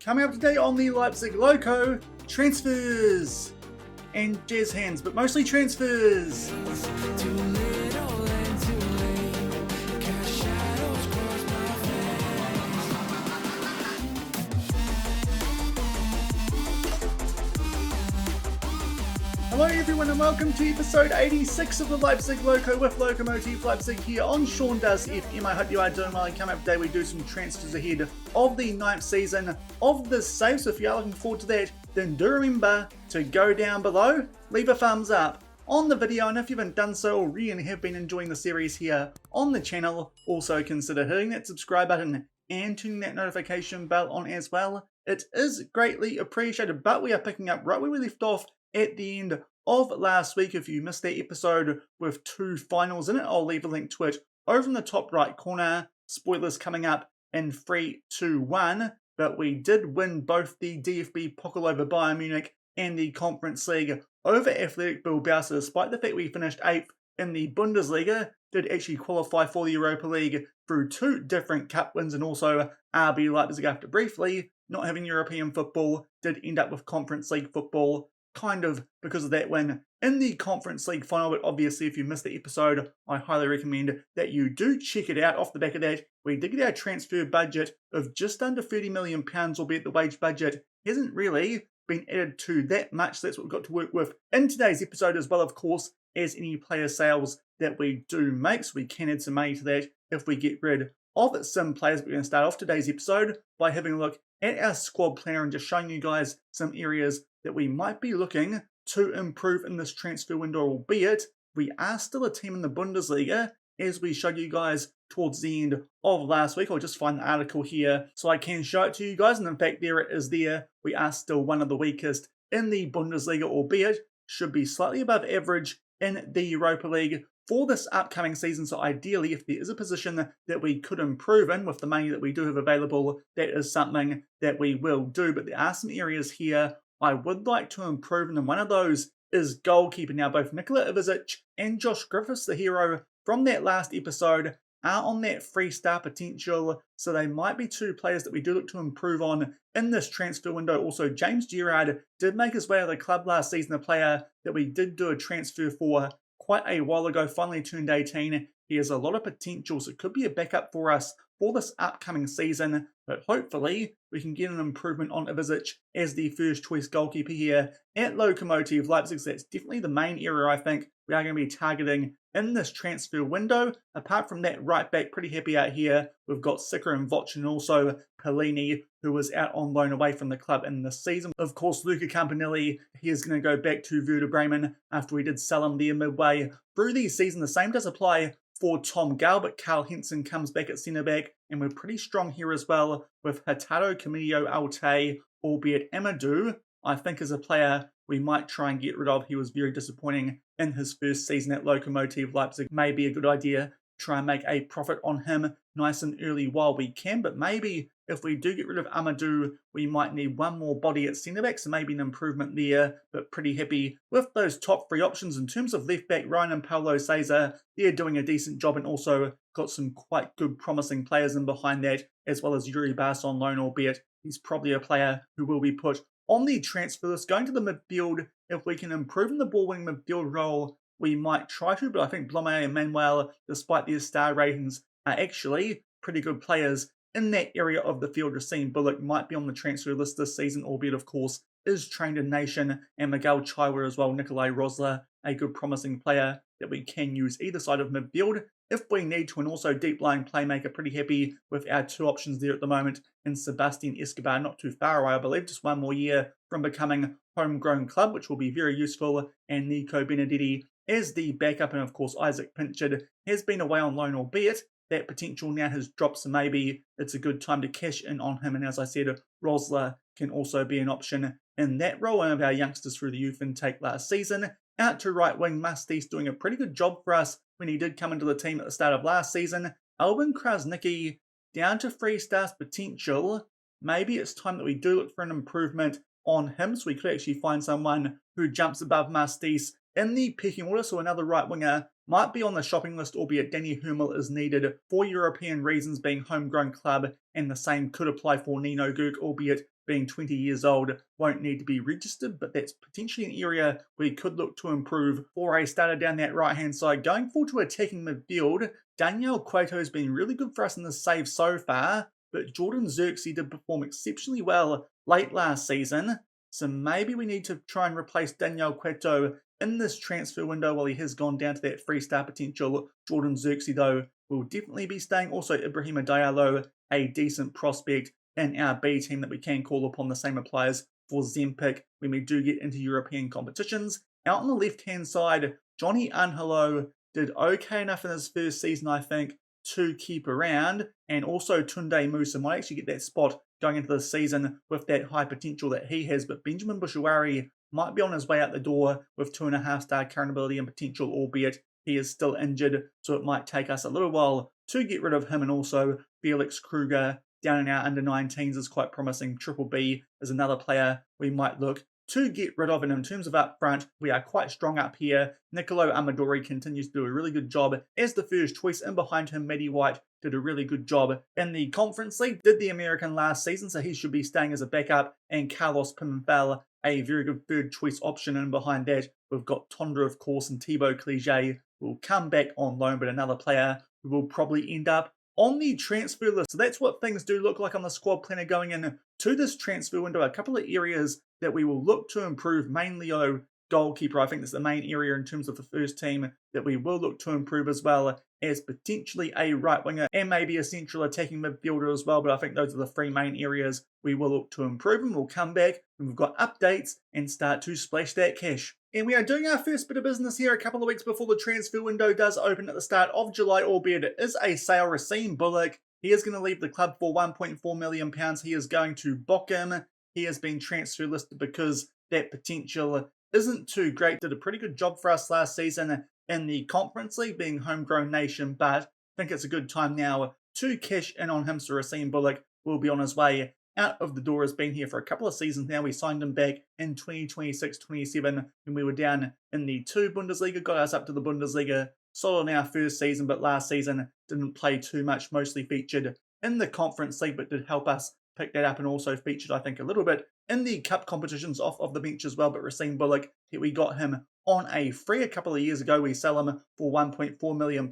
Coming up today on the Leipzig Loko, transfers and jazz hands, but mostly transfers. Hello everyone and welcome to episode 86 of the Leipzig Loko with Lokomotive Leipzig here on Sean Does FM. I hope you are doing well, and coming up today we do some transfers ahead of the 9th season of this save, so if you are looking forward to that, then do remember to go down below, leave a thumbs up on the video, and if you haven't done so already and have been enjoying the series here on the channel, also consider hitting that subscribe button and turning that notification bell on as well. It is greatly appreciated, but we are picking up right where we left off at the end of last week. If you missed that episode with 2 finals in it, I'll leave a link to it over in the top right corner. Spoilers coming up in 3, 2, 1, but we did win both the DFB Pokal over Bayern Munich and the Conference League over Athletic Bilbao, so despite the fact we finished 8th in the Bundesliga, did actually qualify for the Europa League through 2 different cup wins, and also RB Leipzig, after briefly not having European football, did end up with Conference League football, kind of because of that win in the Conference League final. But obviously if you missed the episode, I highly recommend that you do check it out. Off the back of that, we did get our transfer budget of just under £30 million, albeit the wage budget hasn't really been added to that much, so that's what we've got to work with in today's episode, as well of course as any player sales that we do make, so we can add some money to that if we get rid of some players. But we're going to start off today's episode by having a look at our squad planner and just showing you guys some areas that we might be looking to improve in this transfer window, albeit we are still a team in the Bundesliga, as we showed you guys towards the end of last week. I'll just find the article here so I can show it to you guys, and in fact there it is there. We are still one of the weakest in the Bundesliga, albeit should be slightly above average in the Europa League for this upcoming season. So ideally, if there is a position that we could improve in with the money that we do have available, that is something that we will do. But there are some areas here I would like to improve, and one of those is goalkeeping. Now, both Nikola Ivic and Josh Griffiths, the hero from that last episode, are on that 3-star potential, so they might be 2 players that we do look to improve on in this transfer window. Also, James Gerrard did make his way out of the club last season, a player that we did do a transfer for quite a while ago, finally turned 18. He has a lot of potential, so it could be a backup for us for this upcoming season, but hopefully we can get an improvement on Ivic as the first choice goalkeeper here at Lokomotive Leipzig. So that's definitely the main area I think we are going to be targeting in this transfer window. Apart from that, right back, pretty happy out here. We've got Sicker and Voch, and also Pellini, who was out on loan away from the club in the season. Of course, Luca Campanelli, he is going to go back to Werder Bremen after we did sell him there midway through the season. The same does apply for Tom Gal, but Carl Henson comes back at centre-back, and we're pretty strong here as well with Hatato, Camillo, Alte, albeit Amadou, I think is a player we might try and get rid of. He was very disappointing in his first season at Lokomotive Leipzig. Maybe a good idea, try and make a profit on him nice and early while we can, but maybe if we do get rid of Amadou, we might need one more body at centre-back, so maybe an improvement there, but pretty happy with those top 3 options. In terms of left-back, Ryan and Paulo Cesar, they're doing a decent job, and also got some quite good promising players in behind that, as well as Yuri Bas on loan, albeit he's probably a player who will be put on the transfer list. Going to the midfield, if we can improve in the ball-winning midfield role, we might try to, but I think Blome and Manuel, despite their star ratings, are actually pretty good players in that area of the field. Racine Bullock might be on the transfer list this season, albeit of course is trained in Nation, and Miguel Chaiwa as well. Nikolai Rosler, a good promising player that we can use either side of midfield if we need to, and also deep-lying playmaker. Pretty happy with our 2 options there at the moment, and Sebastian Escobar not too far away, I believe, just 1 more year from becoming homegrown club, which will be very useful, and Nico Benedetti as the backup, and of course Isaac Pinchard has been away on loan, albeit that potential now has dropped, so maybe it's a good time to cash in on him. And as I said, Rosler can also be an option in that role. One of our youngsters through the youth intake last season. Out to right wing, Mustis doing a pretty good job for us when he did come into the team at the start of last season. Albin Krasnicki down to 3 stars potential. Maybe it's time that we do look for an improvement on him, so we could actually find someone who jumps above Mustis in the pecking order. So another right winger might be on the shopping list, albeit Danny Hummel is needed for European reasons, being homegrown club, and the same could apply for Nino Guk, albeit being 20 years old, won't need to be registered, but that's potentially an area we could look to improve for a starter down that right-hand side. Going forward to attacking midfield, Daniel Cueto has been really good for us in the save so far, but Jordan Xerxes did perform exceptionally well late last season, so maybe we need to try and replace Daniel Cueto in this transfer window while he has gone down to that 3-star potential. Jordan Xerxes, though, will definitely be staying. Also, Ibrahima Diallo, a decent prospect in our B team that we can call upon. The same applies for Zempic when we do get into European competitions. Out on the left-hand side, Johnny Angelo did okay enough in his first season, I think, to keep around, and also Tunde Musa might actually get that spot going into the season with that high potential that he has, but Benjamin Bushuari might be on his way out the door with 2.5-star current ability and potential, albeit he is still injured, so it might take us a little while to get rid of him. And also Felix Kruger down in our under-19s is quite promising. Triple B is another player we might look to get rid of. And in terms of up front, we are quite strong up here. Nicolo Amadori continues to do a really good job as the first choice, and behind him, Matty White did a really good job in the Conference League. Did the American last season, so he should be staying as a backup. And Carlos Pimentel, a very good third choice option. And behind that, we've got Tondra, of course, and Thibaut Clige will come back on loan, but another player who will probably end up on the transfer list. So that's what things do look like on the squad planner going in to this transfer window. A couple of areas that we will look to improve, mainly goalkeeper. I think that's the main area in terms of the first team that we will look to improve, as well as potentially a right winger and maybe a central attacking midfielder as well. But I think those are the three main areas we will look to improve, and we'll come back when we've got updates and start to splash that cash. And we are doing our first bit of business here a couple of weeks before the transfer window does open at the start of July, albeit it is a sale. Racine Bullock, he is going to leave the club for £1.4 million. He is going to Bochum. He has been transfer listed because that potential isn't too great. Did a pretty good job for us last season in the Conference League, being homegrown nation, but I think it's a good time now to cash in on him. So Racine Bullock will be on his way out of the door. Has been here for a couple of seasons now. We signed him back in 2026-27 when we were down in the 2 Bundesliga, got us up to the Bundesliga, solid in our first season, but last season didn't play too much, mostly featured in the Conference League, but did help us pick that up, and also featured, I think, a little bit in the cup competitions off of the bench as well. But Racine Bullock, we got him on a free a couple of years ago. We sell him for £1.4 million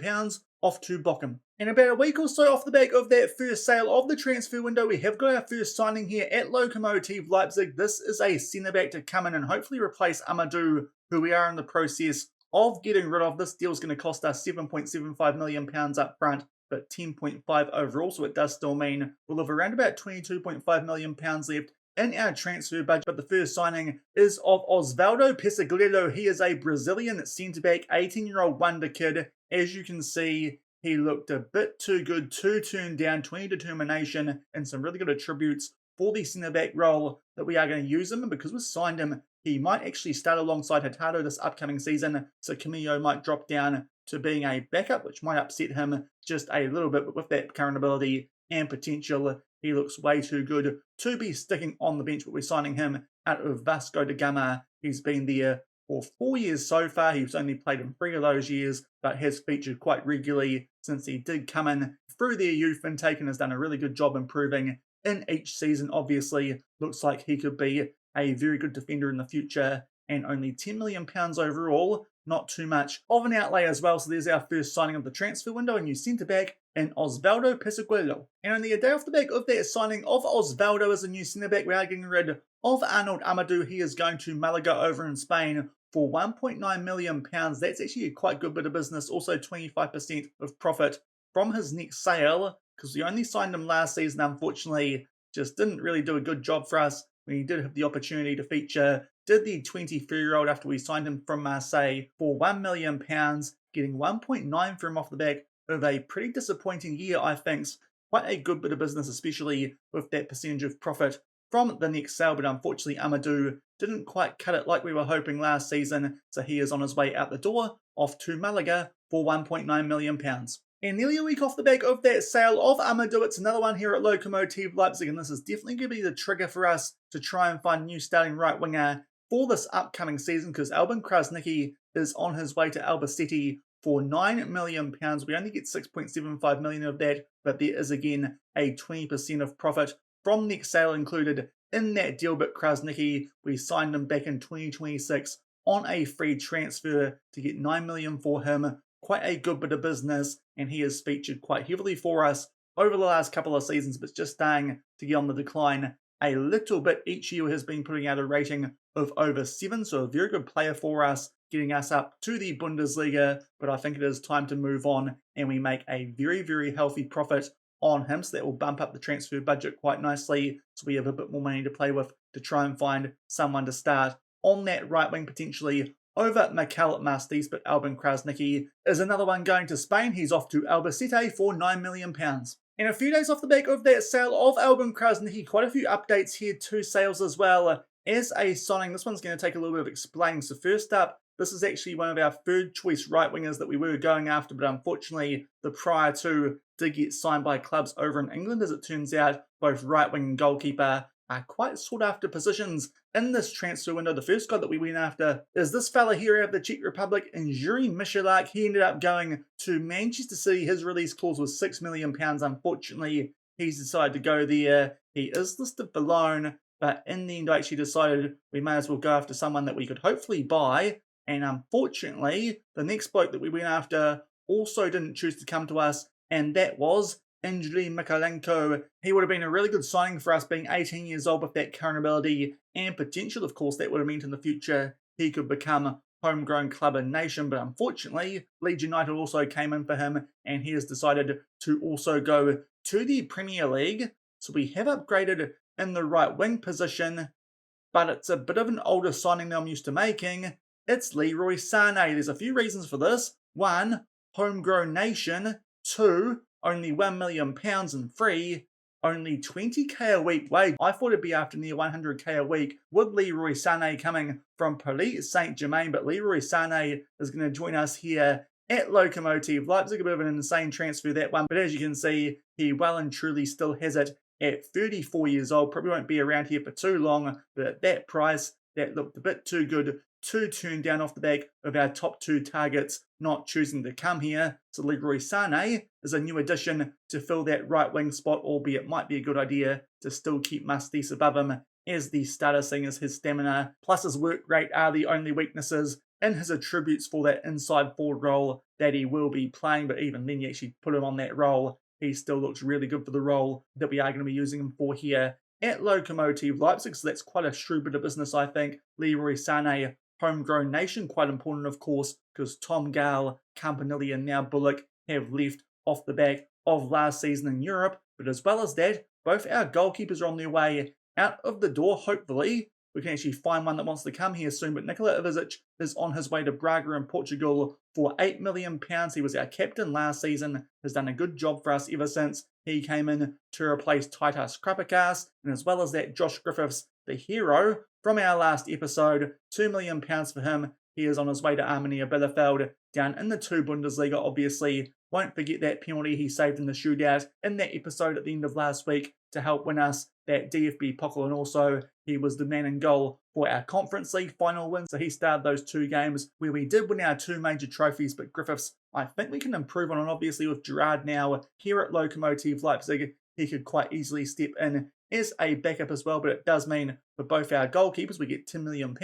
off to Bochum. And about a week or so off the back of that first sale of the transfer window, we have got our first signing here at Lokomotive Leipzig. This is a centre-back to come in and hopefully replace Amadou, who we are in the process of getting rid of. This deal is going to cost us £7.75 million up front, but 10.5 overall, so it does still mean we'll have around about £22.5 million left in our transfer budget. But the first signing is of Osvaldo Peseguillo. He is a Brazilian centre-back, 18-year-old wonder kid. As you can see, he looked a bit too good to turn down. 20 determination and some really good attributes for the centre-back role that we are going to use him. And because we signed him, he might actually start alongside Hurtado this upcoming season. So Camillo might drop down to being a backup, which might upset him just a little bit. But with that current ability and potential, he looks way too good to be sticking on the bench. But we're signing him out of Vasco da Gama. He's been there for 4 years so far. He's only played in 3 of those years, but has featured quite regularly since he did come in through their youth intake and has done a really good job improving in each season. Obviously, looks like he could be a very good defender in the future, and only £10 million overall. Not too much of an outlay as well. So there's our first signing of the transfer window, a new centre-back in Osvaldo Peseguillo. And only a day off the back of that signing of Osvaldo as a new centre-back, we are getting rid of Arnold Amadou. He is going to Malaga over in Spain for £1.9 million. That's actually a quite good bit of business. Also 25% of profit from his next sale, because we only signed him last season. Unfortunately, just didn't really do a good job for us when he did have the opportunity to feature. Did the 23-year-old after we signed him from Marseille for £1 million, getting 1.9 for him off the back of a pretty disappointing year, I think. Quite a good bit of business, especially with that percentage of profit from the next sale. But unfortunately, Amadou didn't quite cut it like we were hoping last season, so he is on his way out the door, off to Malaga for £1.9 million. And nearly a week off the back of that sale of Amadou, it's another one here at Lokomotive Leipzig, and this is definitely going to be the trigger for us to try and find a new starting right winger for this upcoming season, because Albin Krasnicki is on his way to Albacete for £9 million. We only get 6.75 million of that, but there is again a 20% of profit from next sale included in that deal, but Krasniqi, we signed him back in 2026 on a free transfer to get 9 million for him. Quite a good bit of business, and he has featured quite heavily for us over the last couple of seasons, but just starting to get on the decline a little bit. Each year has been putting out a rating of over 7, so a very good player for us, getting us up to the Bundesliga, but I think it is time to move on and we make a very, very healthy profit on him, so that will bump up the transfer budget quite nicely, so we have a bit more money to play with to try and find someone to start on that right wing potentially over Mikel Mastis. But Albin Krasniqi is another one going to Spain. He's off to Albacete for £9 million. And a few days off the back of that sale of Albin Krasniqi, quite a few updates here to sales as well as a signing. This one's going to take a little bit of explaining. So first up, this is actually one of our third choice right wingers that we were going after, but unfortunately the prior two did get signed by clubs over in England. As it turns out, both right wing and goalkeeper are quite sought after positions in this transfer window. The first guy that we went after is this fella here out of the Czech Republic, Jiri Michalak. He ended up going to Manchester City. His release clause was £6 million. Unfortunately, he's decided to go there. He is listed for loan, but in the end I actually decided we may as well go after someone that we could hopefully buy. And unfortunately, the next bloke that we went after also didn't choose to come to us, and that was Andriy Mikalenko. He would have been a really good signing for us, being 18 years old with that current ability and potential. Of course, that would have meant in the future he could become homegrown club and nation, but unfortunately, Leeds United also came in for him, and he has decided to also go to the Premier League. So we have upgraded in the right wing position, but it's a bit of an older signing than I'm used to making. It's Leroy Sane. There's a few reasons for this. 1, homegrown nation. 2, only £1 million, and 3, only 20k a week wage. I thought it'd be after near 100k a week with Leroy Sane coming from Paris Saint-Germain, but Leroy Sane is going to join us here at Lokomotive Leipzig. A bit of an insane transfer, that one, but as you can see, he well and truly still has it at 34 years old. Probably won't be around here for too long, but at that price, that looked a bit too good to turn down off the back of our top 2 targets not choosing to come here. So Leroy Sane is a new addition to fill that right wing spot, albeit it might be a good idea to still keep Mastis above him as the starter, seeing as his stamina plus his work rate are the only weaknesses in his attributes for that inside forward role that he will be playing. But even then, you actually put him on that role, he still looks really good for the role that we are going to be using him for here at Lokomotive Leipzig. So that's quite a shrewd bit of business, I think. Leroy Sane, homegrown nation, quite important, of course, because Tom Gale, Campanelli, and now Bullock have left off the back of last season in Europe. But as well as that, both our goalkeepers are on their way out of the door, hopefully. We can actually find one that wants to come here soon, but Nikola Ivic is on his way to Braga in Portugal for £8 million. He was our captain last season, has done a good job for us ever since he came in to replace Titus Krapikas. And as well as that, Josh Griffiths, the hero from our last episode, £2 million for him. He is on his way to Arminia Bielefeld down in the 2 Bundesliga, obviously. Won't forget that penalty he saved in the shootout in that episode at the end of last week to help win us that DFB Pokal, and also he was the man in goal for our Conference League final win. So he started those 2 games where we did win our 2 major trophies, but Griffiths, I think we can improve on, and obviously with Gerard now here at Lokomotive Leipzig, he could quite easily step in as a backup as well. But it does mean for both our goalkeepers we get £10 million,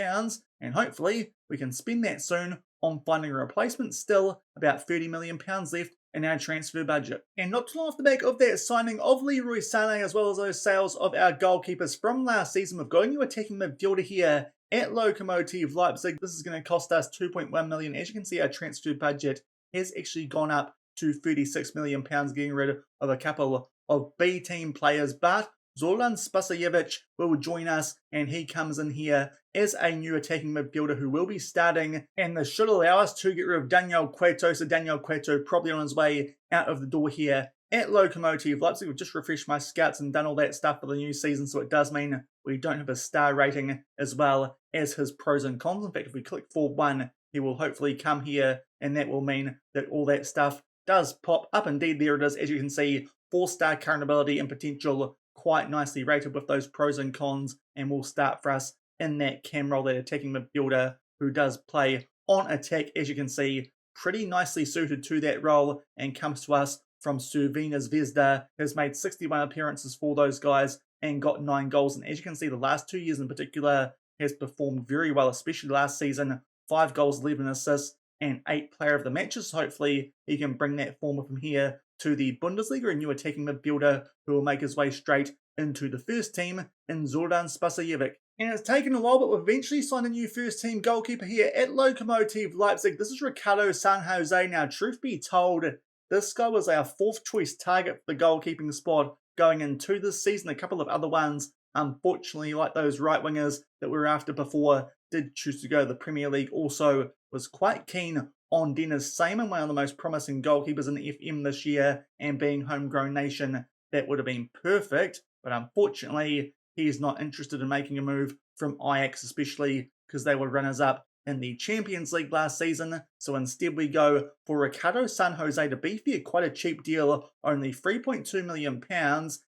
and hopefully we can spend that soon on finding a replacement. Still about £30 million left in our transfer budget. And not too long off the back of that signing of Leroy Sane, as well as those sales of our goalkeepers from last season, we've got a new attacking midfielder here at Lokomotive Leipzig. This is going to cost us £2.1 million. As you can see, our transfer budget has actually gone up to £36 million, getting rid of a couple of B team players, but Zoran Spasajevic will join us, and he comes in here as a new attacking midfielder who will be starting, and this should allow us to get rid of Daniel Cueto. So Daniel Cueto probably on his way out of the door here at Lokomotive Leipzig. We've just refreshed my scouts and done all that stuff for the new season, so it does mean we don't have a star rating as well as his pros and cons. In fact, if we click for 1, he will hopefully come here, and that will mean that all that stuff does pop up. Indeed, there it is. As you can see, 4-star current ability and potential, quite nicely rated with those pros and cons, and will start for us in that cam role, that attacking midfielder who does play on attack. As you can see, pretty nicely suited to that role, and comes to us from Cervena Zvezda. Has made 61 appearances for those guys and got 9 goals. And as you can see, the last 2 years in particular has performed very well, especially last season. 5 goals, 11 assists, and 8 player of the matches. So hopefully he can bring that form with him here to the Bundesliga, a new attacking midfielder who will make his way straight into the first team in Zordan Spasajevic. And it's taken a while, but we've eventually signed a new first team goalkeeper here at Lokomotive Leipzig. This is Ricardo San Jose. Now, truth be told, this guy was our 4th choice target for the goalkeeping spot going into this season. A couple of other ones, unfortunately, like those right wingers that we were after before, did choose to go to the Premier League. Also was quite keen on Dennis Seaman, one of the most promising goalkeepers in the FM this year, and being homegrown nation, that would have been perfect. But unfortunately, he's not interested in making a move from Ajax, especially because they were runners-up in the Champions League last season. So instead we go for Ricardo San Jose. To be fair, quite a cheap deal, only £3.2 million,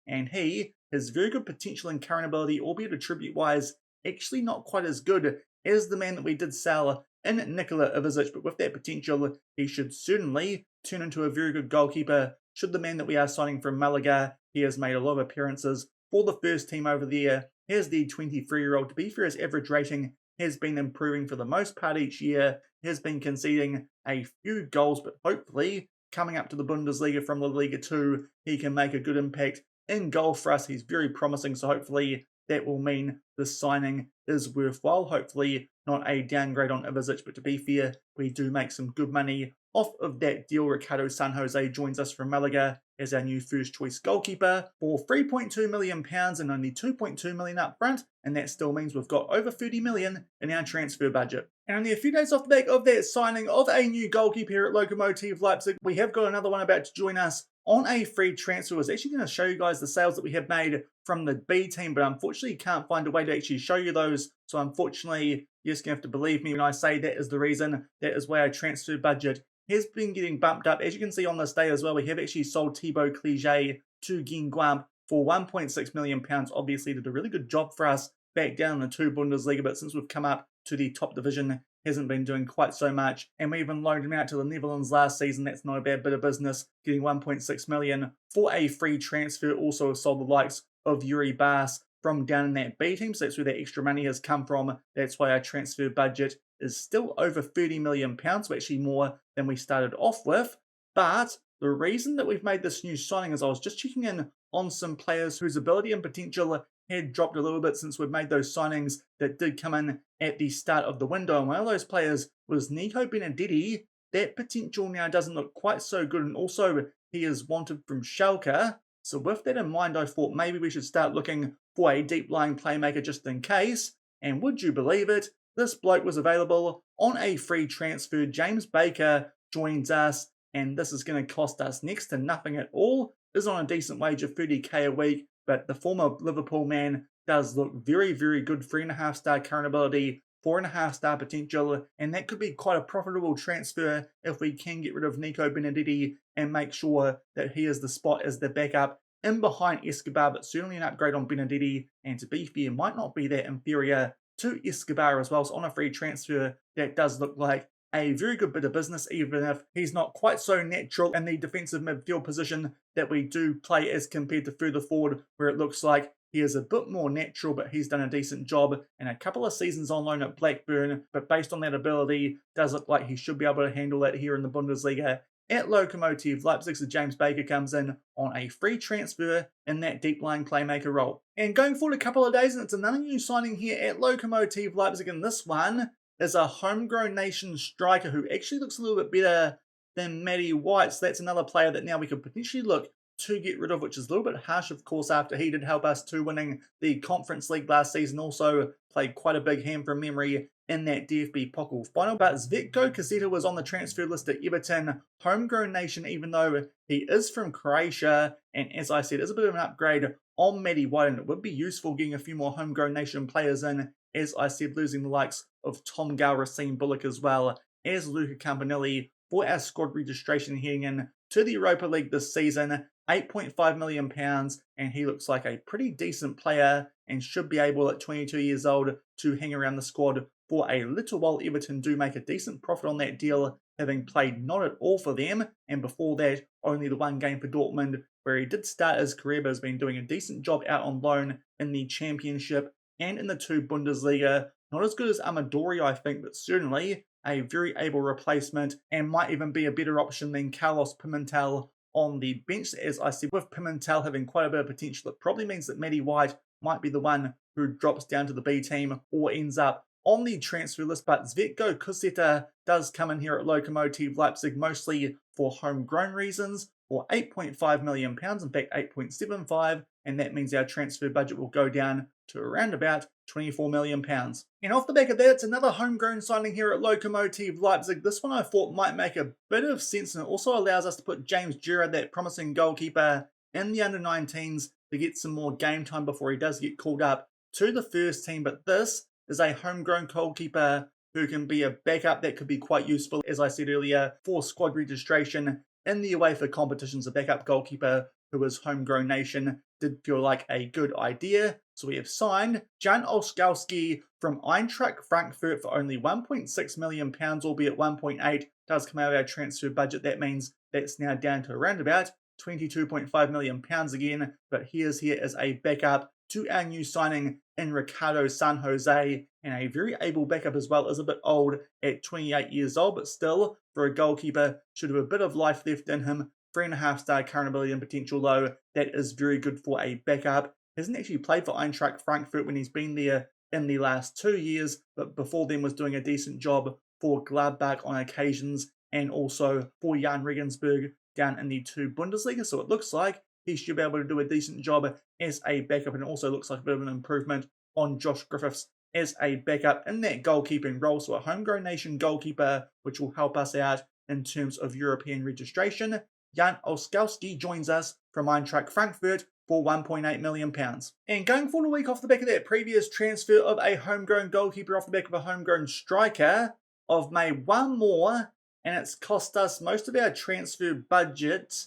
and he has very good potential and current ability, albeit attribute-wise, actually not quite as good as the man that we did sell in Nikola Ivic, but with that potential, he should certainly turn into a very good goalkeeper. Should the man that we are signing from Malaga, he has made a lot of appearances for the first team over there. Here's the 23-year-old. To be fair, his average rating has been improving for the most part each year. He has been conceding a few goals, but hopefully, coming up to the Bundesliga from La Liga 2, he can make a good impact in goal for us. He's very promising, so hopefully that will mean the signing is worthwhile. Hopefully not a downgrade on Ivic, but to be fair, we do make some good money off of that deal. Ricardo San Jose joins us from Malaga as our new first choice goalkeeper for £3.2 million and only £2.2 million up front, and that still means we've got over £30 million in our transfer budget. And only a few days off the back of that signing of a new goalkeeper here at Lokomotive Leipzig, we have got another one about to join us on a free transfer. I was actually going to show you guys the sales that we have made from the B team, but unfortunately can't find a way to actually show you those. So unfortunately, you're just going to have to believe me when I say that is the reason. That is why our transfer budget has been getting bumped up. As you can see on this day as well, we have actually sold Thibaut Clige to Guingamp for £1.6 million. Obviously did a really good job for us back down in the 2 Bundesliga, but since we've come up to the top division, hasn't been doing quite so much. And we even loaned him out to the Netherlands last season. That's not a bad bit of business, getting £1.6 million for a free transfer. Also sold the likes of Yuri Bass from down in that B team, so that's where that extra money has come from. That's why our transfer budget is still over £30 million, so actually more than we started off with. But the reason that we've made this new signing is I was just checking in on some players whose ability and potential had dropped a little bit since we've made those signings that did come in at the start of the window. And one of those players was Nico Benedetti. That potential now doesn't look quite so good, and also he is wanted from Schalke. So with that in mind, I thought maybe we should start looking for a deep-lying playmaker just in case. And would you believe it? This bloke was available on a free transfer. James Baker joins us, and this is going to cost us next to nothing at all. Is on a decent wage of 30k a week, but the former Liverpool man does look very, very good. 3.5-star current ability, 4.5-star potential, and that could be quite a profitable transfer if we can get rid of Nico Benedetti and make sure that he is the spot as the backup in behind Escobar, but certainly an upgrade on Benedetti, and to be fair, might not be that inferior to Escobar as well. So on a free transfer, that does look like a very good bit of business, even if he's not quite so natural in the defensive midfield position that we do play as compared to further forward, where it looks like he is a bit more natural, but he's done a decent job in a couple of seasons on loan at Blackburn. But based on that ability, does look like he should be able to handle that here in the Bundesliga at Lokomotive Leipzig. So James Baker comes in on a free transfer in that deep-lying playmaker role. And going forward a couple of days, and it's another new signing here at Lokomotive Leipzig, and this one is a homegrown nation striker who actually looks a little bit better than Matty White. So that's another player that now we could potentially look to get rid of, which is a little bit harsh, of course, after he did help us to winning the Conference League last season. Also played quite a big hand from memory in that DFB Pokal final. But Zvetko Kašeta was on the transfer list at Everton, homegrown nation, even though he is from Croatia, and as I said, is a bit of an upgrade on Matty White, and it would be useful getting a few more homegrown nation players in. As I said, losing the likes of Tom Gale, Racine Bullock, as well as Luca Campanelli for our squad registration heading in to the Europa League this season. £8.5 million, and he looks like a pretty decent player and should be able at 22 years old to hang around the squad for a little while. Everton do make a decent profit on that deal having played not at all for them, and before that, only the one game for Dortmund, where he did start his career but has been doing a decent job out on loan in the Championship and in the 2 Bundesliga. Not as good as Amadori, I think, but certainly a very able replacement and might even be a better option than Carlos Pimentel on the bench. As I said, with Pimentel having quite a bit of potential, it probably means that Matty White might be the one who drops down to the B team or ends up on the transfer list. But Zvetko Kuseta does come in here at Lokomotive Leipzig mostly for homegrown reasons for £8.5 million, in fact 8.75, and that means our transfer budget will go down to around about £24 million. And off the back of that, it's another homegrown signing here at Lokomotive Leipzig. This one I thought might make a bit of sense, and it also allows us to put James Gerrard, that promising goalkeeper, in the under-19s to get some more game time before he does get called up to the first team. But this is a homegrown goalkeeper who can be a backup that could be quite useful, as I said earlier, for squad registration in the UEFA competitions. A backup goalkeeper who is homegrown nation did feel like a good idea. So we have signed Jan Olszewski from Eintracht Frankfurt for only £1.6 million, albeit 1.8 does come out of our transfer budget. That means that's now down to around about £22.5 million again. But he is here as a backup to our new signing in Ricardo San Jose, and a very able backup as well. Is a bit old at 28 years old, but still, for a goalkeeper, should have a bit of life left in him. 3.5-star current ability and potential though. That is very good for a backup. Hasn't actually played for Eintracht Frankfurt when he's been there in the last 2 years, but before then was doing a decent job for Gladbach on occasions, and also for Jan Regensburg down in the 2 Bundesliga. So it looks like he should be able to do a decent job as a backup, and it also looks like a bit of an improvement on Josh Griffiths as a backup in that goalkeeping role. So a homegrown nation goalkeeper, which will help us out in terms of European registration. Jan Olszewski joins us from Eintracht Frankfurt for £1.8 million. And going forward a week off the back of that previous transfer of a homegrown goalkeeper off the back of a homegrown striker, I've made one more, and it's cost us most of our transfer budget,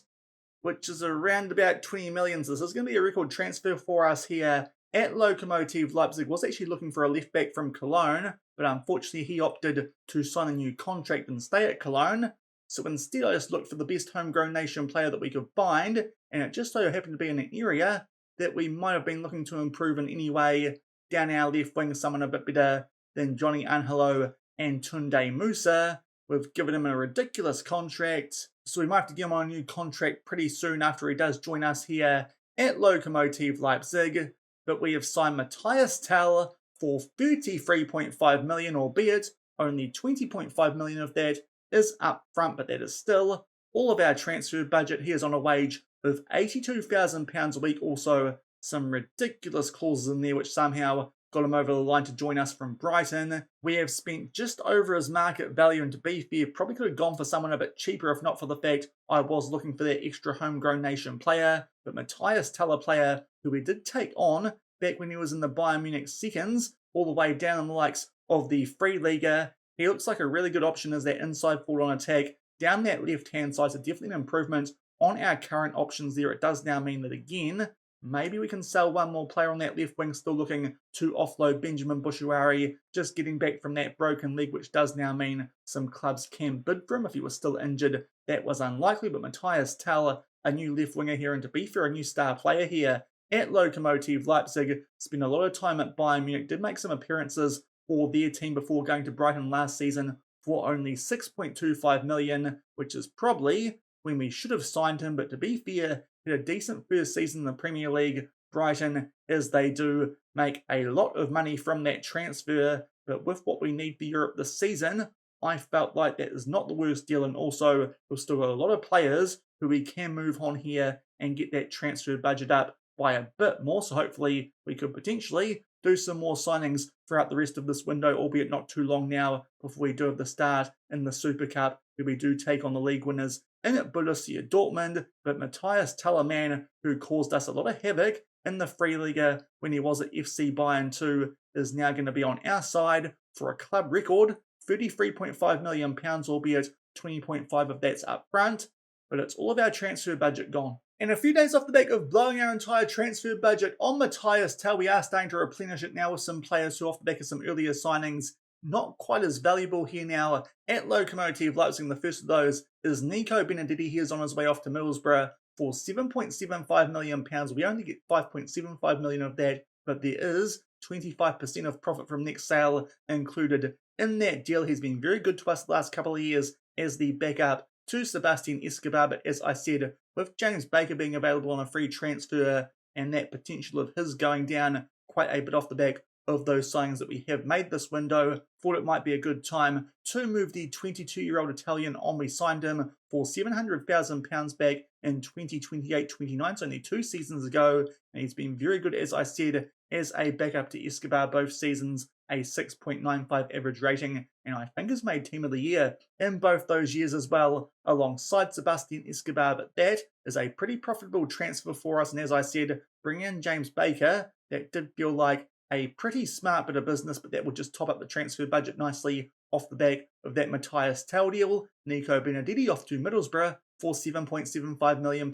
which is around about 20 million. So this is going to be a record transfer for us here at Lokomotive Leipzig. Was actually looking for a left back from Cologne, but unfortunately he opted to sign a new contract and stay at Cologne. So instead I just looked for the best homegrown nation player that we could find, and it just so happened to be in an area that we might have been looking to improve in any way. Down our left wing, someone a bit better than Johnny Angelo and Tunde Musa. We've given him a ridiculous contract, so we might have to give him on a new contract pretty soon after he does join us here at Lokomotive Leipzig. But we have signed Matthias Tell for 33.5 million, albeit only 20.5 million of that is up front, but that is still all of our transfer budget. He is on a wage of £82,000 a week. Also, some ridiculous clauses in there which somehow got him over the line to join us from Brighton. We have spent just over his market value, and to be fair, probably could have gone for someone a bit cheaper if not for the fact I was looking for that extra homegrown nation player. But Matthias Tell, a player who we did take on back when he was in the Bayern Munich seconds, all the way down in the likes of the Free Liga. He looks like a really good option as that inside forward on attack down that left-hand side, so definitely an improvement on our current options there. It does now mean that, again, maybe we can sell one more player on that left wing, still looking to offload Benjamin Bouchouari, just getting back from that broken leg, which does now mean some clubs can bid for him. If he was still injured, that was unlikely, but Matthias Tell, a new left winger here, and to be fair, a new star player here at Lokomotive Leipzig, spent a lot of time at Bayern Munich, did make some appearances for their team before going to Brighton last season for only 6.25 million, which is probably when we should have signed him. But to be fair, he had a decent first season in the Premier League. Brighton, as they do, make a lot of money from that transfer, but with what we need for Europe this season, I felt like that is not the worst deal, and also we've still got a lot of players who we can move on here and get that transfer budget up by a bit more, so hopefully we could potentially do some more signings throughout the rest of this window, albeit not too long now before we do have the start in the Super Cup, where we do take on the league winners in Borussia Dortmund. But Matthias Tell, a man who caused us a lot of havoc in the Free Liga when he was at FC Bayern 2, is now going to be on our side for a club record £33.5 million, albeit 20.5 of that's up front. But it's all of our transfer budget gone. And a few days off the back of blowing our entire transfer budget on Matthias Tell, we are starting to replenish it now with some players who, off the back of some earlier signings, not quite as valuable here now at Lokomotive Leipzig. The first of those is Nico Benedetti. He is on his way off to Middlesbrough for £7.75 million. We only get 5.75 million of that, but there is 25% of profit from next sale included in that deal. He's been very good to us the last couple of years as the backup to Sebastian Escobar, but as I said, with James Baker being available on a free transfer and that potential of his going down quite a bit off the back of those signings that we have made this window, thought it might be a good time to move the 22-year-old Italian on. We signed him for £700,000 back in 2028-29, so only 2 seasons ago, and he's been very good, as I said, as a backup to Escobar both seasons, a 6.95 average rating, and I think has made Team of the Year in both those years as well, alongside Sebastian Escobar. But that is a pretty profitable transfer for us, and as I said, bringing in James Baker, that did feel like a pretty smart bit of business, but that would just top up the transfer budget nicely off the back of that Matthias Tell deal. Nico Benedetti off to Middlesbrough for £7.75 million.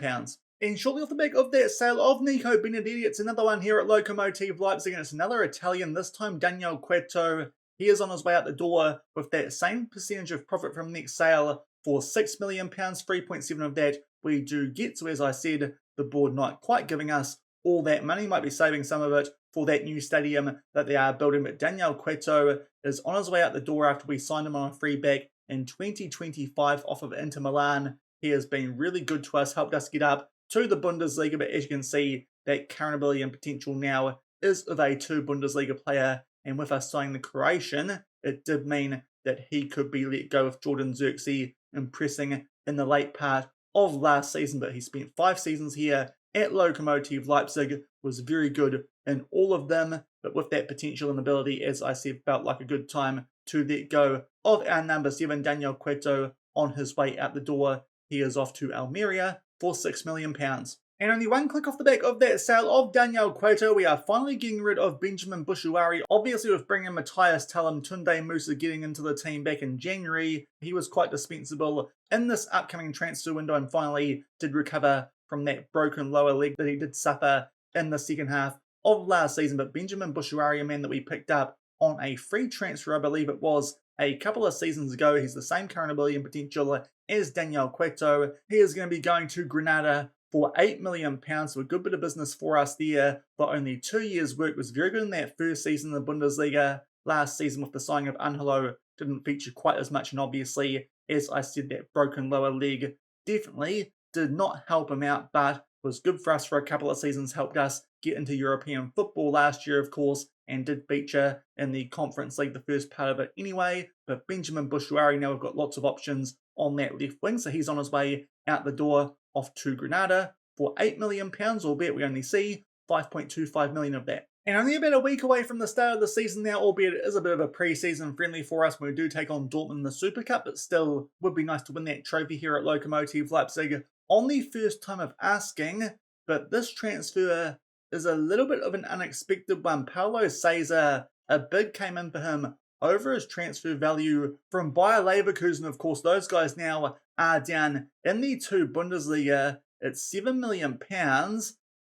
And shortly off the back of that sale of Nico Benedetti, it's another one here at Lokomotive Leipzig, and it's another Italian, this time Daniel Cueto. He is on his way out the door with that same percentage of profit from next sale for £6 million, 3.7 of that we do get. So as I said, the board not quite giving us all that money, might be saving some of it for that new stadium that they are building. But Daniel Cueto is on his way out the door after we signed him on a free back in 2025 off of Inter Milan. He has been really good to us, helped us get up to the Bundesliga, but as you can see, that current ability and potential now is of a 2 Bundesliga player, and with us signing the Croatian, it did mean that he could be let go with Jordan Xerxes impressing in the late part of last season, but he spent 5 seasons here at Lokomotive Leipzig, was very good in all of them, but with that potential and ability, as I said, felt like a good time to let go of our number 7, Daniel Cueto, on his way out the door. He is off to Almeria for £6 million. And only one click off the back of that sale of Daniel Cueto, we are finally getting rid of Benjamin Bushuari. Obviously, with bringing Matthias Tell, Tunde Musa getting into the team back in January, he was quite dispensable in this upcoming transfer window and finally did recover from that broken lower leg that he did suffer in the second half of last season. But Benjamin Bushuari, a man that we picked up on a free transfer, I believe it was, a couple of seasons ago. He's the same current ability and potential as Daniel Cueto. He is going to be going to Granada for £8 million, so a good bit of business for us there. For only 2 years' work, was very good in that first season in the Bundesliga. Last season with the signing of Angelo didn't feature quite as much, and obviously, as I said, that broken lower leg definitely did not help him out, but was good for us for a couple of seasons, helped us get into European football last year, of course, and did feature in the Conference League the first part of it anyway. But Benjamin Bushuari, now we've got lots of options on that left wing, so he's on his way out the door off to Granada for £8 million, albeit we only see 5.25 million of that. And only about a week away from the start of the season now, albeit it is a bit of a pre-season friendly for us when we do take on Dortmund in the Super Cup, but still would be nice to win that trophy here at Lokomotive Leipzig on the first time of asking. But this transfer is a little bit of an unexpected one. Paulo Cesar, a bid came in for him over his transfer value from Bayer Leverkusen. Of course, those guys now are down in the 2 Bundesliga. It's £7 million.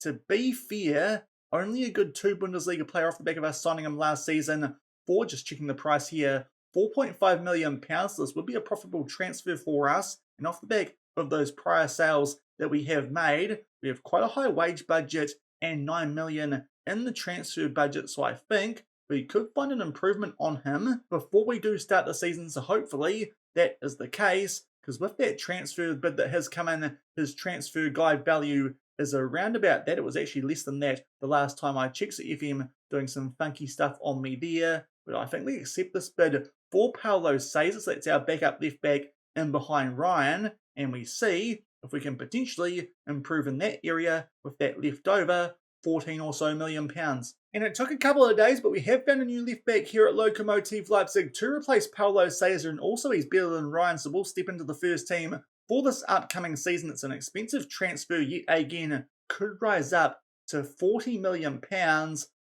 To be fair, only a good 2 Bundesliga player off the back of us signing him last season for, just checking the price here, £4.5 million. So this would be a profitable transfer for us. And off the back of those prior sales that we have made, we have quite a high wage budget and £9 million in the transfer budget. So I think we could find an improvement on him before we do start the season. So hopefully that is the case, because with that transfer bid that has come in, his transfer guide value is around about that. It was actually less than that the last time I checked. So FM doing some funky stuff on me there. But I think we accept this bid for Paulo Cesar. So that's our backup left back in behind Ryan. And we see if we can potentially improve in that area with that left over 14 or so million pounds. And it took a couple of days, but we have found a new left back here at Lokomotive Leipzig to replace Paulo Cesar, and also he's better than Ryan, so we'll step into the first team for this upcoming season. It's an expensive transfer yet again, could rise up to £40 million,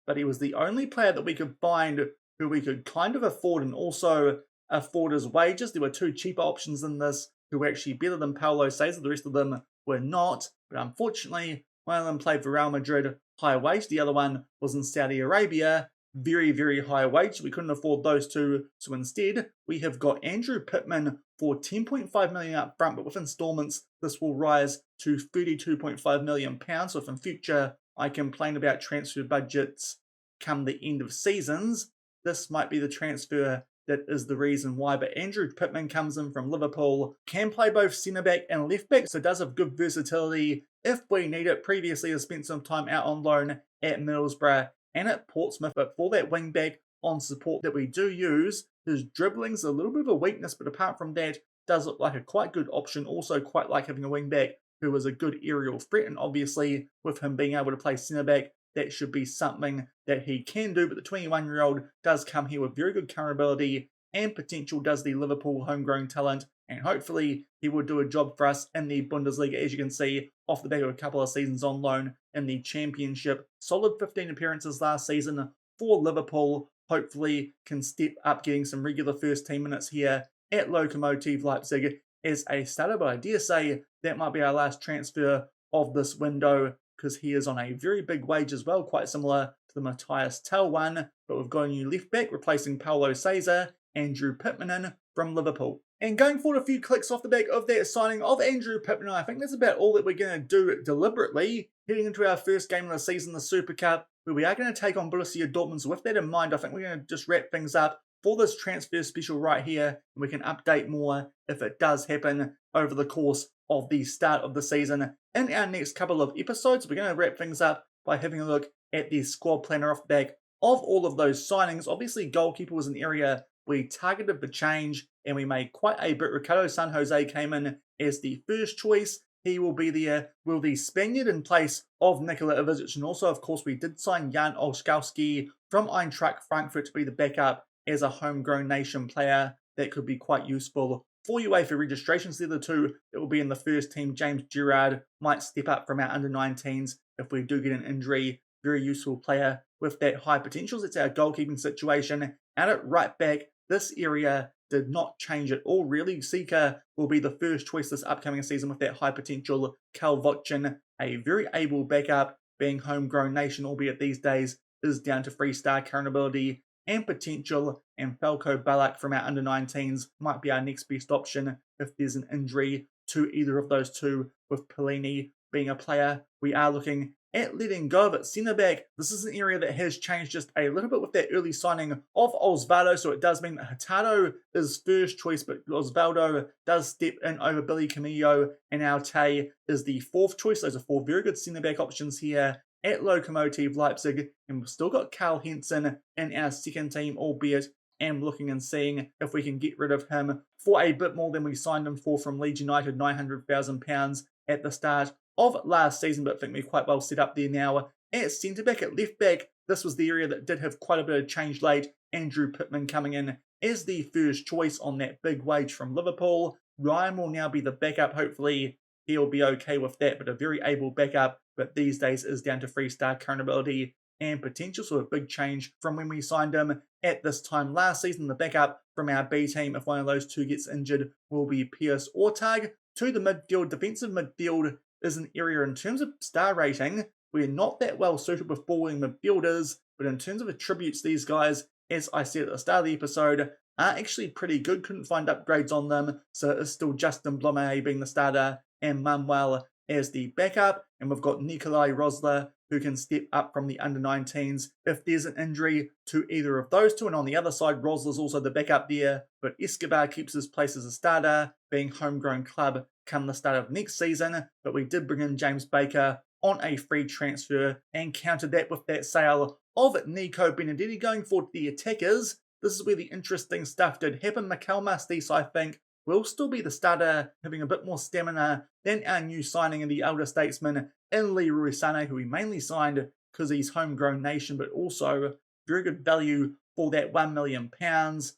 but he was the only player that we could find who we could kind of afford and also afford his wages. There were 2 cheaper options than this who were actually better than Paulo Cesar. The rest of them were not, but unfortunately, one of them played for Real Madrid, high wage. The other one was in Saudi Arabia, very, very high wage. We couldn't afford those two. So instead, we have got Andrew Pittman for 10.5 million up front, but with installments, this will rise to 32.5 million pounds. So if in future I complain about transfer budgets come the end of seasons, this might be the transfer that is the reason why. But Andrew Pittman comes in from Liverpool, can play both centre-back and left-back, so does have good versatility if we need it. Previously has spent some time out on loan at Middlesbrough and at Portsmouth, but for that wing-back on support that we do use, his dribbling's a little bit of a weakness, but apart from that, does look like a quite good option. Also quite like having a wing-back who is a good aerial threat, and obviously with him being able to play centre-back, that should be something that he can do. But the 21-year-old does come here with very good current ability and potential, does the Liverpool homegrown talent, and hopefully he will do a job for us in the Bundesliga, as you can see, off the back of a couple of seasons on loan in the Championship. Solid 15 appearances last season for Liverpool. Hopefully can step up, getting some regular first team minutes here at Lokomotive Leipzig as a starter. But I dare say that might be our last transfer of this window, because he is on a very big wage as well, quite similar to the Matthias Tell one. But we've got a new left back replacing Paulo Cesar, Andrew Pittman in from Liverpool. And going forward a few clicks off the back of that signing of Andrew Pittman, I think that's about all that we're going to do deliberately heading into our first game of the season, the Super Cup, where we are going to take on Borussia Dortmund. So with that in mind, I think we're going to just wrap things up for this transfer special right here, and we can update more if it does happen over the course of the start of the season. In our next couple of episodes, we're going to wrap things up by having a look at the squad planner off the back of all of those signings. Obviously, goalkeeper was an area we targeted for change, and we made quite a bit. Ricardo San Jose came in as the first choice. He will be there, will the Spaniard in place of Nikola Ivic. And also, of course, we did sign Jan Olszkowski from Eintracht Frankfurt to be the backup as a homegrown nation player that could be quite useful for UEFA registrations. The other two that will be in the first team, James Gerrard might step up from our under-19s if we do get an injury. Very useful player with that high potential. That's our goalkeeping situation. And at right back, this area did not change at all, really. Sika will be the first choice this upcoming season with that high potential. Cal Vochin, a very able backup, being homegrown nation, albeit these days is down to 3-star current ability and potential. And Falco Balak from our under-19s might be our next best option if there's an injury to either of those two, with Pellini being a player we are looking at letting go of at centre-back. This is an area that has changed just a little bit with that early signing of Osvaldo, so it does mean that Hurtado is first choice, but Osvaldo does step in over Billy Camillo, and Alte is the fourth choice. Those are four very good centre-back options here at Lokomotive Leipzig, and we've still got Carl Henson in our second team, albeit am looking and seeing if we can get rid of him for a bit more than we signed him for from Leeds United, £900,000 at the start of last season, but I think we're quite well set up there now. At centre-back, at left-back, this was the area that did have quite a bit of change late. Andrew Pittman coming in as the first choice on that big wage from Liverpool. Ryan will now be the backup. Hopefully he'll be okay with that, but a very able backup, but these days is down to 3-star current ability and potential, so a big change from when we signed him at this time last season. The backup from our B team, if one of those two gets injured, will be Piers Ortag. To the midfield, defensive midfield is an area in terms of star rating, we're not that well suited with balling midfielders, but in terms of attributes, these guys, as I said at the start of the episode, are actually pretty good. Couldn't find upgrades on them, so it's still Justin Blomé being the starter and Manuel as the backup, and we've got Nikolai Rosler who can step up from the under-19s if there's an injury to either of those two. And on the other side, Rosler's also the backup there, but Escobar keeps his place as a starter, being homegrown club come the start of next season. But we did bring in James Baker on a free transfer and countered that with that sale of Nico Benedetti. Going forward to the attackers, this is where the interesting stuff did happen. Mikel Mastis, I think, will still be the starter, having a bit more stamina than our new signing in the elder statesman in Leroy Sané, who we mainly signed because he's homegrown nation, but also very good value for that £1 million.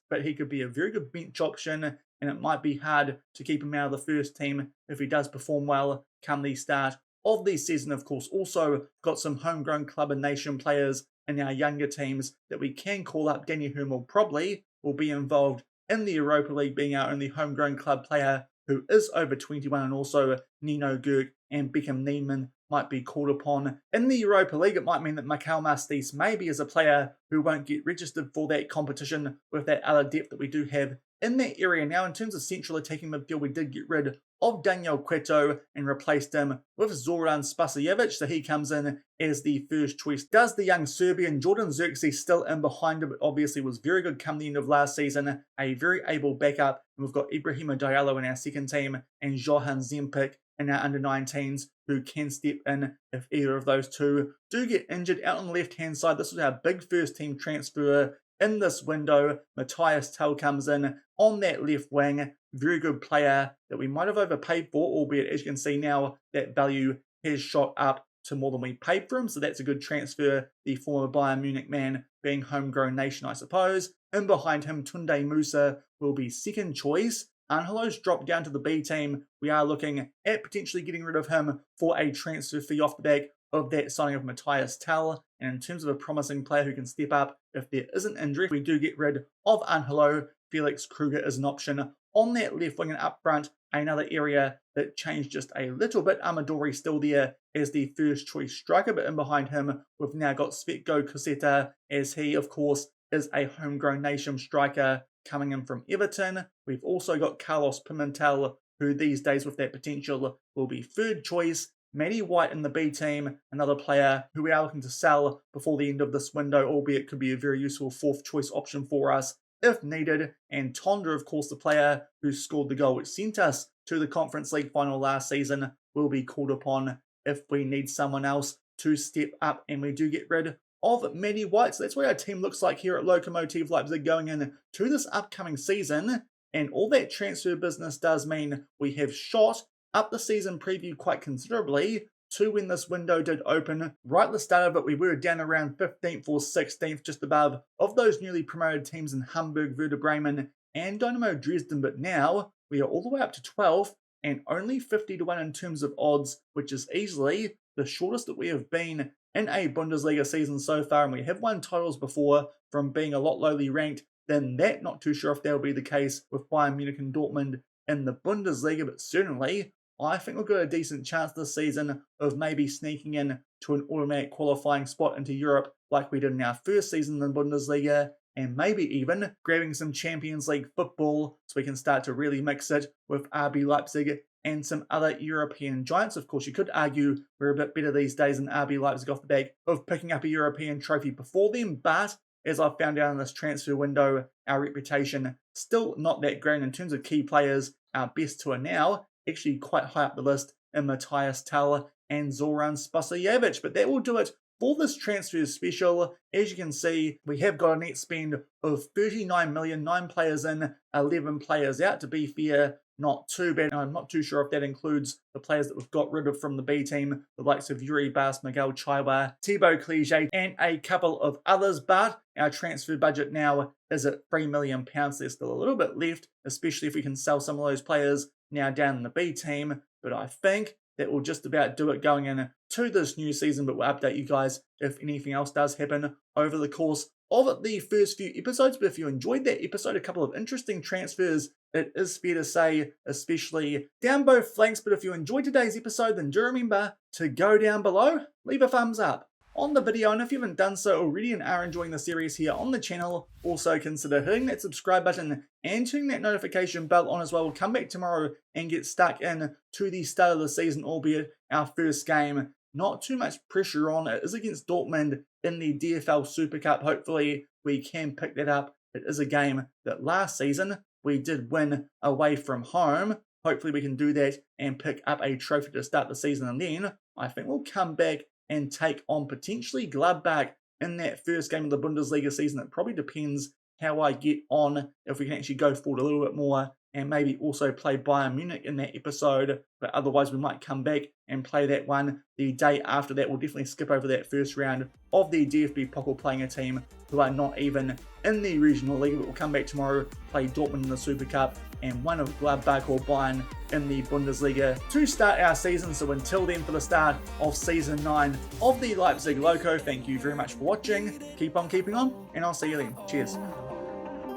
But he could be a very good bench option, and it might be hard to keep him out of the first team if he does perform well come the start of the season. Of course, also got some homegrown club and nation players in our younger teams that we can call up. Danny Hummel probably will be involved in the Europa League, being our only homegrown club player who is over 21, and also Nino Gurk and Beckham Neiman might be called upon in the Europa League. It might mean that Michael Mastis maybe is a player who won't get registered for that competition with that other depth that we do have in that area. Now, in terms of central attacking midfield, we did get rid of Daniel Cueto and replaced him with Zoran Spasojevic, so he comes in as the first choice. Does the young Serbian Jordan Xerxes still in behind him, but obviously was very good come the end of last season, a very able backup. And we've got Ibrahima Diallo in our second team and Johan Zempic in our under-19s who can step in if either of those two do get injured. Out on the left-hand side, this was our big first team transfer in this window. Matthias Tell comes in on that left wing. Very good player that we might have overpaid for, albeit as you can see now, that value has shot up to more than we paid for him. So that's a good transfer. The former Bayern Munich man being homegrown nation, I suppose. In behind him, Tunde Musa will be second choice. Angelo's dropped down to the B team. We are looking at potentially getting rid of him for a transfer fee off the back of that signing of Matthias Tell. And in terms of a promising player who can step up if there is an injury, we do get rid of Angelo. Felix Kruger is an option on that left wing, and up front, another area that changed just a little bit. Amadori still there as the first choice striker, but in behind him, we've now got Svetko Koseta, as he, of course, is a homegrown nation striker coming in from Everton. We've also got Carlos Pimentel, who these days with that potential will be third choice. Matty White in the B team, another player who we are looking to sell before the end of this window, albeit could be a very useful fourth choice option for us if needed. And Tonda, of course, the player who scored the goal which sent us to the Conference League final last season, will be called upon if we need someone else to step up and we do get rid of Matty White. So that's what our team looks like here at Lokomotive Leipzig going in to this upcoming season. And all that transfer business does mean we have shot up the season preview quite considerably to when this window did open. Right at the start of it, we were down around 15th or 16th, just above of those newly promoted teams in Hamburg, Werder Bremen and Dynamo Dresden. But now we are all the way up to 12th and only 50 to 1 in terms of odds, which is easily the shortest that we have been in a Bundesliga season so far. And we have won titles before from being a lot lowly ranked than that. Not too sure if that will be the case with Bayern Munich and Dortmund in the Bundesliga, but certainly I think we've got a decent chance this season of maybe sneaking in to an automatic qualifying spot into Europe like we did in our first season in the Bundesliga, and maybe even grabbing some Champions League football so we can start to really mix it with RB Leipzig and some other European giants. Of course, you could argue we're a bit better these days than RB Leipzig off the back of picking up a European trophy before them, but as I found out in this transfer window, our reputation still not that great in terms of key players. Our best two are now actually quite high up the list in Matthias Tell and Zoran Spasojevic. But that will do it for this transfer special. As you can see, we have got a net spend of 39 million, 9 players in, 11 players out. To be fair, not too bad. I'm not too sure if that includes the players that we've got rid of from the B team, the likes of Yuri Bas, Miguel Chaiwa, Thibaut Clige, and a couple of others. But our transfer budget now is at £3 million. There's still a little bit left, especially if we can sell some of those players now down in the B team. But I think that will just about do it going in to this new season. But we'll update you guys if anything else does happen over the course of the first few episodes. But if you enjoyed that episode, a couple of interesting transfers, it is fair to say, especially down both flanks. But if you enjoyed today's episode, then do remember to go down below, leave a thumbs up on the video, and if you haven't done so already and are enjoying the series here on the channel, also consider hitting that subscribe button and turning that notification bell on as well. We'll come back tomorrow and get stuck in to the start of the season, albeit our first game. Not too much pressure on. It is against Dortmund in the DFL Super Cup. Hopefully we can pick that up. It is a game that last season we did win away from home. Hopefully we can do that and pick up a trophy to start the season, and then I think we'll come back and take on potentially Gladbach in that first game of the Bundesliga season. It probably depends how I get on, if we can actually go forward a little bit more and maybe also play Bayern Munich in that episode. But otherwise we might come back and play that one the day after that. We'll definitely skip over that first round of the DFB Pokal, playing a team who are not even in the regional league. But we'll come back tomorrow, play Dortmund in the Super Cup and one of Gladbach or Bayern in the Bundesliga to start our season. So until then, for the start of Season 9 of the Leipzig Loko, thank you very much for watching. Keep on keeping on, and I'll see you then. Cheers.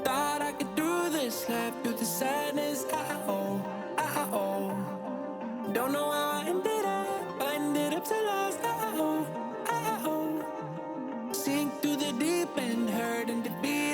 Thought I could do this, left through the sadness. Don't know how I ended up depths are lost. Oh, oh, oh. Sink through the deep end, hurt and defeat.